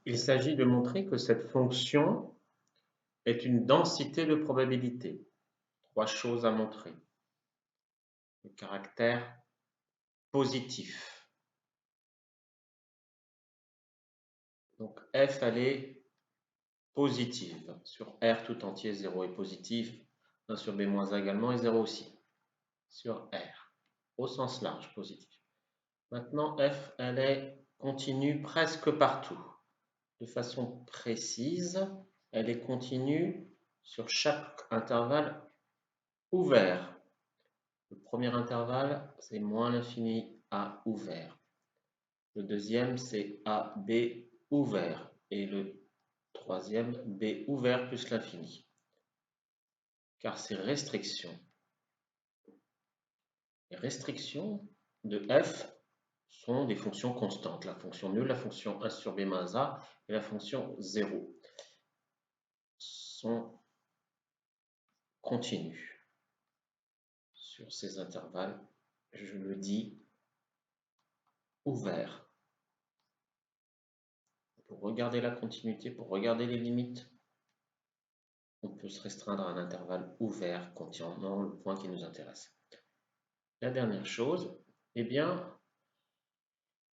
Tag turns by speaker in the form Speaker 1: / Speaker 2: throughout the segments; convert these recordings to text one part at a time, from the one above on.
Speaker 1: Il s'agit de montrer que cette fonction est une densité de probabilité. Trois choses à montrer. Le caractère positif. Donc f, elle est positive. Sur R tout entier, 0 est positif. 1 sur B moins A également et 0 aussi. Sur R, au sens large, positif. Maintenant, f, elle est continue presque partout. De façon précise, elle est continue sur chaque intervalle ouvert. Le premier intervalle, c'est moins l'infini A ouvert. Le deuxième, c'est AB ouvert. Et le troisième, B ouvert plus l'infini. Car ces restrictions, les restrictions de f sont des fonctions constantes. La fonction nulle, la fonction 1 sur B moins A et la fonction 0 sont continues sur ces intervalles, je le dis, ouverts. Pour regarder la continuité, pour regarder les limites, on peut se restreindre à un intervalle ouvert contenant le point qui nous intéresse. La dernière chose, eh bien,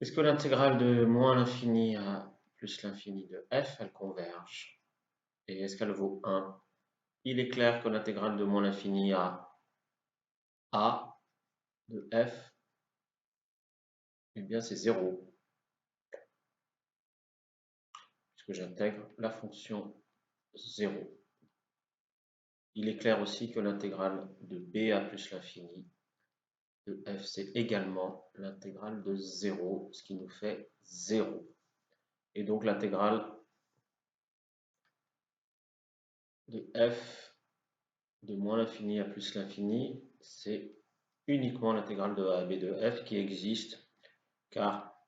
Speaker 1: est-ce que l'intégrale de moins l'infini à plus l'infini de f, elle converge? Et est-ce qu'elle vaut 1? Il est clair que l'intégrale de moins l'infini à a de f, eh bien c'est 0. Puisque j'intègre la fonction 0. Il est clair aussi que l'intégrale de b à plus l'infini de f, c'est également l'intégrale de 0, ce qui nous fait 0. Et donc l'intégrale de f de moins l'infini à plus l'infini, c'est uniquement l'intégrale de a à b de f qui existe, car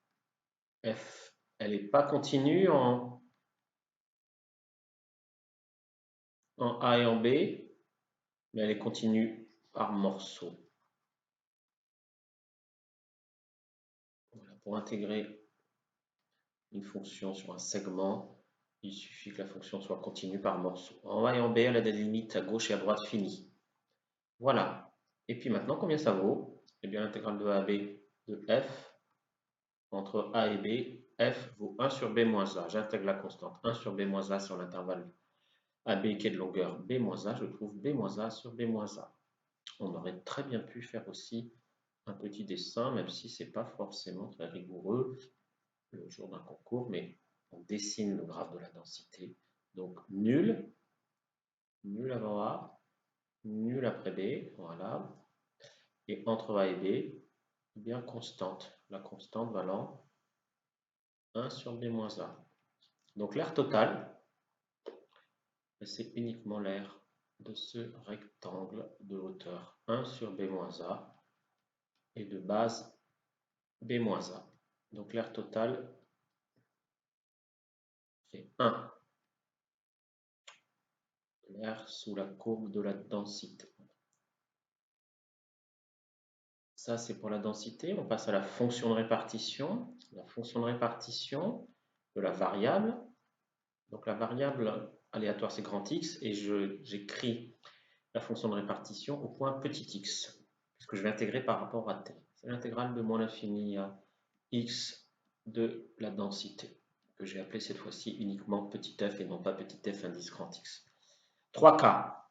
Speaker 1: f, elle n'est pas continue en a et en b, mais elle est continue par morceaux. Voilà, pour intégrer une fonction sur un segment, il suffit que la fonction soit continue par morceaux. En a et en b, elle a des limites à gauche et à droite finies. Voilà. Et puis maintenant, combien ça vaut? Eh bien, l'intégrale de a à b de f entre a et b, f vaut 1 sur b moins a. J'intègre la constante 1 sur b moins a sur l'intervalle AB qui est de longueur b moins a. Je trouve b moins a sur b moins a. On aurait très bien pu faire aussi un petit dessin, même si ce n'est pas forcément très rigoureux le jour d'un concours, mais on dessine le graphe de la densité. Donc nul, nul avant a, nul après b, voilà. Et entre a et b, eh bien constante. La constante valant 1 sur b moins a. Donc l'aire totale, c'est uniquement l'aire de ce rectangle de hauteur 1 sur b moins a et de base b moins a. Donc l'aire totale fait 1. L'aire sous la courbe de la densité. Ça, c'est pour la densité. On passe à la fonction de répartition. La fonction de répartition de la variable. Donc la variable aléatoire, c'est grand X, et j'écris la fonction de répartition au point petit x, puisque je vais intégrer par rapport à t. C'est l'intégrale de moins l'infini à x de la densité, que j'ai appelé cette fois-ci uniquement petit f et non pas petit f indice grand X. 3 cas.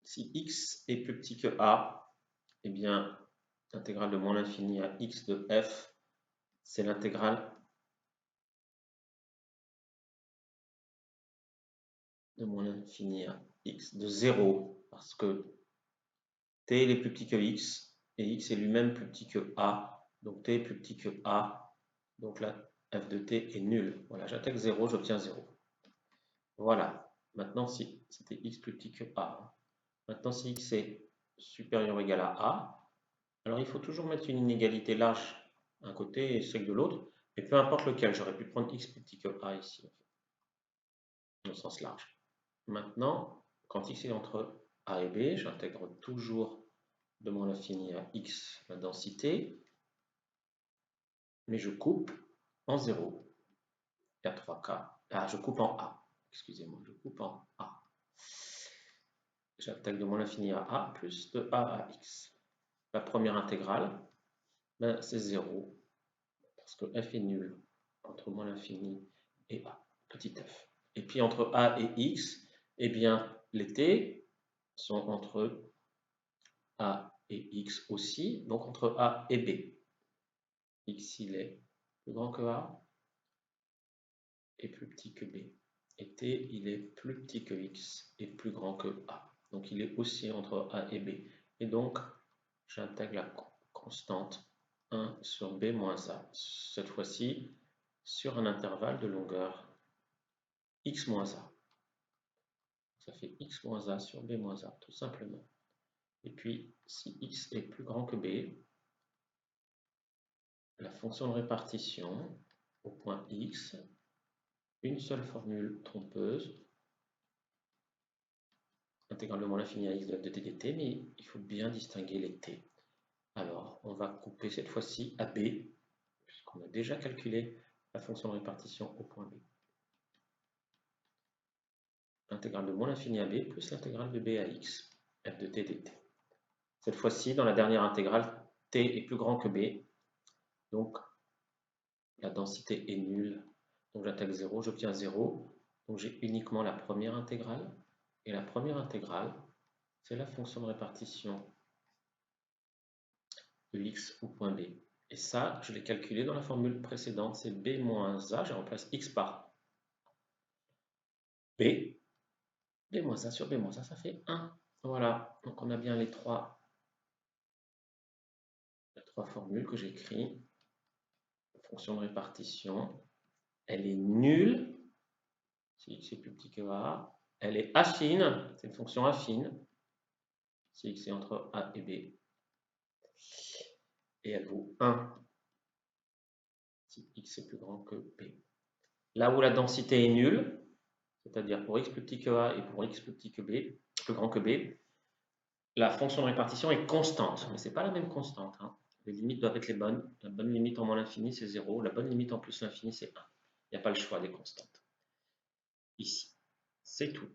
Speaker 1: Si x est plus petit que a, eh bien, l'intégrale de moins l'infini à x de f, c'est l'intégrale de moins l'infini à x de 0, parce que t est plus petit que x, et x est lui-même plus petit que a, donc t est plus petit que a, donc là, f de t est nul. Voilà, j'intègre 0, j'obtiens 0. Voilà, maintenant si c'était x plus petit que a, maintenant si x est supérieur ou égal à a, alors il faut toujours mettre une inégalité large d'un côté et sec de l'autre, et peu importe lequel, j'aurais pu prendre x plus petit que a ici, au sens large. Maintenant, quand x est entre a et b, j'intègre toujours de moins l'infini à x la densité, mais je coupe en 0. Il y a 3 cas. Ah, je coupe en A. Excusez-moi, je coupe en A. J'attaque de moins l'infini à A plus de A à X. La première intégrale, ben, c'est 0. Parce que f est nul entre moins l'infini et A, petit f. Et puis entre A et X, eh bien, les t sont entre A et X aussi, donc entre A et B. X, il est plus grand que A et plus petit que B. Et T, il est plus petit que X et plus grand que A. Donc il est aussi entre A et B. Et donc, j'intègre la constante 1 sur B moins A. Cette fois-ci, sur un intervalle de longueur X moins A. Ça fait X moins A sur B moins A, tout simplement. Et puis, si X est plus grand que B, la fonction de répartition au point X, une seule formule trompeuse, intégrale de moins l'infini à X de f de t dt, mais il faut bien distinguer les t. Alors, on va couper cette fois-ci à B, puisqu'on a déjà calculé la fonction de répartition au point B. L'intégrale de moins l'infini à B plus l'intégrale de B à X, f de t dt. Cette fois-ci, dans la dernière intégrale, t est plus grand que B, donc la densité est nulle. Donc j'attaque 0, j'obtiens 0. Donc j'ai uniquement la première intégrale. Et la première intégrale, c'est la fonction de répartition de x au point B. Et ça, je l'ai calculé dans la formule précédente, c'est b moins a, je remplace x par b. b moins a sur b moins a, ça fait 1. Voilà, donc on a bien les trois formules que j'écris. La fonction de répartition, elle est nulle si x est plus petit que a. Elle est affine, c'est une fonction affine si x est entre a et b. Et elle vaut 1 si x est plus grand que b. Là où la densité est nulle, c'est-à-dire pour x plus petit que a et pour x plus petit que b, plus grand que b, la fonction de répartition est constante, mais ce n'est pas la même constante. Hein. Les limites doivent être les bonnes. La bonne limite en moins l'infini, c'est 0. La bonne limite en plus l'infini, c'est 1. Il n'y a pas le choix des constantes. Ici, c'est tout.